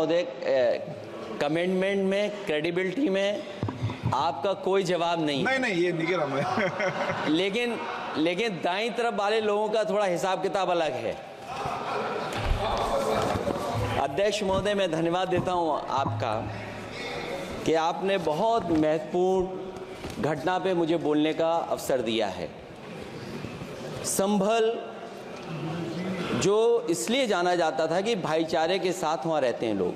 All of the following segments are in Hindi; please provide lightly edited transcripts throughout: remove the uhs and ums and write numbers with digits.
महोदय, कमेंटमेंट में, क्रेडिबिलिटी में आपका कोई जवाब नहीं। नहीं, ये नहीं कह रहा मैं। लेकिन दाईं तरफ वाले लोगों का थोड़ा हिसाब किताब अलग है। अध्यक्ष महोदय, मैं धन्यवाद देता हूं आपका कि आपने बहुत महत्वपूर्ण घटना पे मुझे बोलने का अवसर दिया है। संभल जो इसलिए जाना जाता था कि भाईचारे के साथ वहाँ रहते हैं लोग,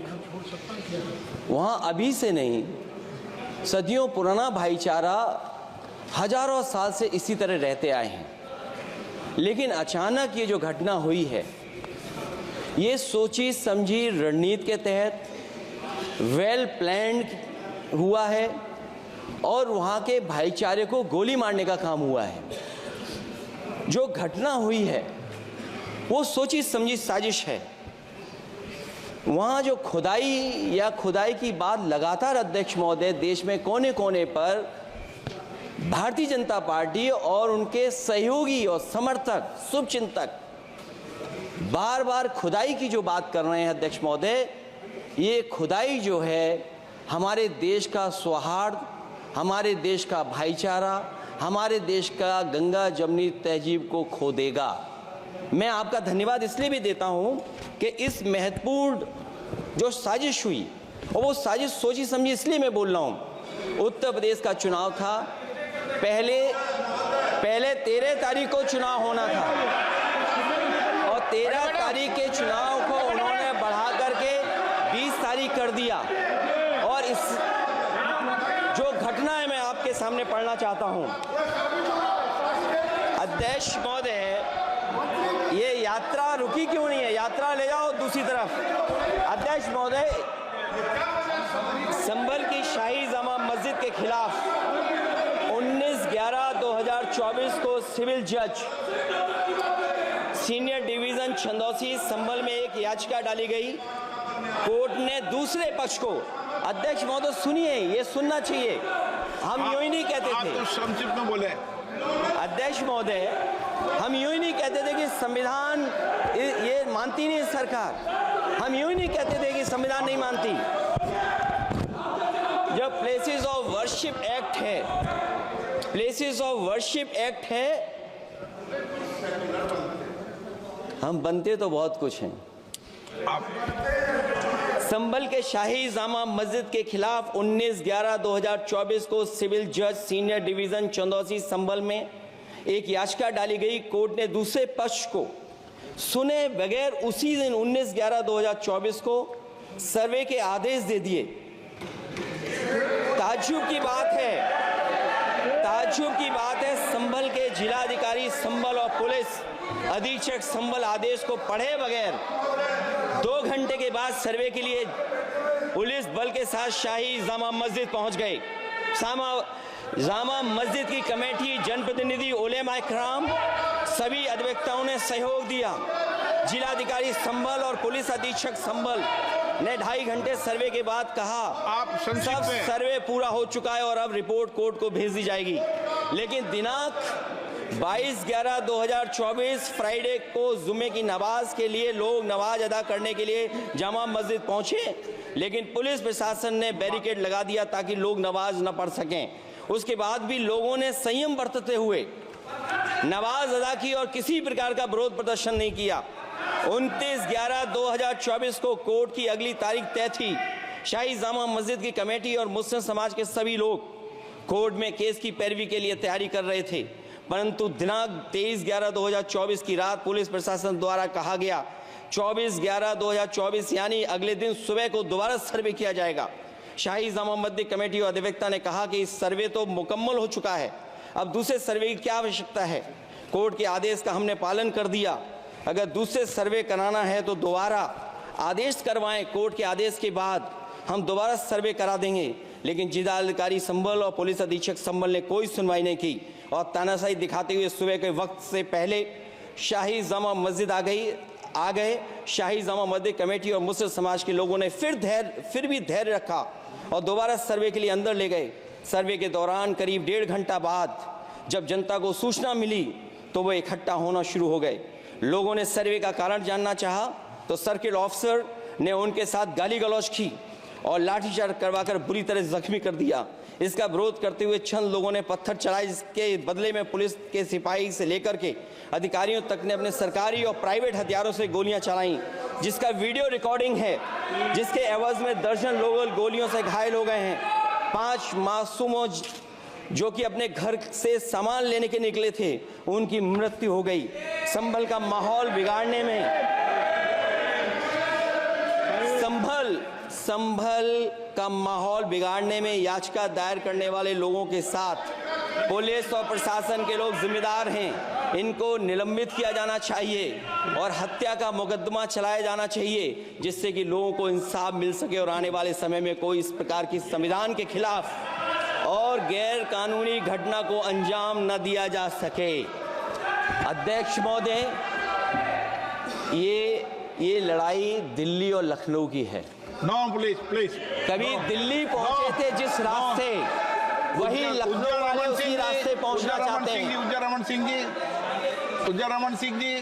वहाँ अभी से नहीं, सदियों पुराना भाईचारा हजारों साल से इसी तरह रहते आए हैं। लेकिन अचानक ये जो घटना हुई है, ये सोची समझी रणनीति के तहत वेल प्लान्ड हुआ है और वहाँ के भाईचारे को गोली मारने का काम हुआ है। जो घटना हुई है वो सोची समझी साजिश है। वहाँ जो खुदाई की बात लगातार अध्यक्ष महोदय देश में कोने कोने पर भारतीय जनता पार्टी और उनके सहयोगी और समर्थक, शुभचिंतक बार बार खुदाई की जो बात कर रहे हैं अध्यक्ष महोदय, ये खुदाई जो है हमारे देश का सौहार्द, हमारे देश का भाईचारा, हमारे देश का गंगा जमनी तहजीब को खो देगा। मैं आपका धन्यवाद इसलिए भी देता हूं कि इस महत्वपूर्ण जो साजिश हुई, और वो साजिश सोची समझी इसलिए मैं बोल रहा हूं। उत्तर प्रदेश का चुनाव था, पहले 13 तारीख को चुनाव होना था और 13 तारीख के चुनाव को उन्होंने बढ़ा करके 20 तारीख कर दिया। और इस जो घटना है मैं आपके सामने पढ़ना चाहता हूं। अध्यक्ष महोदय, ये यात्रा रुकी क्यों नहीं है? यात्रा ले जाओ दूसरी तरफ। अध्यक्ष महोदय, संभल की शाही जामा मस्जिद के खिलाफ 19/11/2024 को सिविल जज सीनियर डिवीजन छंदौसी संभल में एक याचिका डाली गई। कोर्ट ने दूसरे पक्ष को, अध्यक्ष महोदय सुनिए, ये सुनना चाहिए, हम यूं ही नहीं कहते थे। आप तो संक्षिप्त में बोले। अध्यक्ष महोदय, हम यूं ही नहीं कहते थे कि संविधान ये मानती नहीं सरकार। हम यूं ही नहीं कहते थे कि संविधान नहीं मानती। जब प्लेसेस ऑफ वर्शिप एक्ट है, प्लेसेस ऑफ वर्शिप एक्ट है, हम बनते तो बहुत कुछ हैं। संभल के शाही जामा मस्जिद के खिलाफ 19/11/2024 को सिविल जज सीनियर डिवीजन चंदौसी संभल में एक याचिका डाली गई। कोर्ट ने दूसरे पक्ष को सुने बगैर उसी दिन 19/11/2024 को सर्वे के आदेश दे दिए। ताज्जुब की बात है, संभल के जिलाधिकारी संभल और पुलिस अधीक्षक संभल आदेश को पढ़े बगैर 2 घंटे के बाद सर्वे के लिए पुलिस बल के साथ शाही जामा मस्जिद पहुंच गए। जामा मस्जिद की कमेटी, जनप्रतिनिधि, उलेमा इकराम, सभी अधिवक्ताओं ने सहयोग दिया। जिलाधिकारी संभल और पुलिस अधीक्षक संभल ने 2.5 घंटे सर्वे के बाद कहा सब सर्वे पूरा हो चुका है और अब रिपोर्ट कोर्ट को भेज दी जाएगी। लेकिन दिनांक 22/11/2024 फ्राइडे को जुमे की नमाज के लिए लोग नमाज अदा करने के लिए जामा मस्जिद पहुंचे, लेकिन पुलिस प्रशासन ने बैरिकेड लगा दिया ताकि लोग नमाज न पढ़ सकें। उसके बाद भी लोगों ने संयम बरतते हुए नमाज अदा की और किसी प्रकार का विरोध प्रदर्शन नहीं किया। 29/11/2024 को कोर्ट की अगली तारीख तय थी। शाही जामा मस्जिद की कमेटी और मुस्लिम समाज के सभी लोग कोर्ट में केस की पैरवी के लिए तैयारी कर रहे थे, परंतु दिनांक 23/11/2024 की रात पुलिस प्रशासन द्वारा कहा गया 24/11/2024 यानी अगले दिन सुबह को दोबारा सर्वे किया जाएगा। शाही जामा मस्जिद कमेटी और अधिवक्ता ने कहा कि इस सर्वे तो मुकम्मल हो चुका है, अब दूसरे सर्वे की क्या आवश्यकता है? कोर्ट के आदेश का हमने पालन कर दिया। अगर दूसरे सर्वे कराना है तो दोबारा आदेश करवाएं, कोर्ट के आदेश के बाद हम दोबारा सर्वे करा देंगे। लेकिन जिलाधिकारी संभल और पुलिस अधीक्षक संभल ने कोई सुनवाई नहीं की और तानाशाही दिखाते हुए सुबह के वक्त से पहले शाही जामा मस्जिद आ गए। शाही जामा मस्जिद कमेटी और मुस्लिम समाज के लोगों ने फिर भी धैर्य रखा और दोबारा सर्वे के लिए अंदर ले गए। सर्वे के दौरान करीब 1.5 घंटा बाद जब जनता को सूचना मिली तो वो इकट्ठा होना शुरू हो गए। लोगों ने सर्वे का कारण जानना चाहा तो सर्किल ऑफिसर ने उनके साथ गाली गलौज की और लाठीचार्ज करवाकर बुरी तरह जख्मी कर दिया। इसका विरोध करते हुए चंद लोगों ने पत्थर चलाए, जिसके बदले में पुलिस के सिपाही से लेकर के अधिकारियों तक ने अपने सरकारी और प्राइवेट हथियारों से गोलियां चलाईं, जिसका वीडियो रिकॉर्डिंग है, जिसके एवज में दर्जन लोग गोलियों से घायल हो गए हैं। 5 मासूमों जो कि अपने घर से सामान लेने के निकले थे, उनकी मृत्यु हो गई। संभल का माहौल बिगाड़ने में संभल का माहौल बिगाड़ने में याचिका दायर करने वाले लोगों के साथ पुलिस और प्रशासन के लोग जिम्मेदार हैं। इनको निलंबित किया जाना चाहिए और हत्या का मुकदमा चलाया जाना चाहिए, जिससे कि लोगों को इंसाफ मिल सके और आने वाले समय में कोई इस प्रकार की संविधान के खिलाफ और गैर कानूनी घटना को अंजाम न दिया जा सके। अध्यक्ष महोदय, ये लड़ाई दिल्ली और लखनऊ की है। No, please. कभी दिल्ली पहुंचे थे जिस रास्ते, वही लखनऊ वाले उसी रास्ते पहुंचना चाहते हैं। उज्जर रमन सिंह जी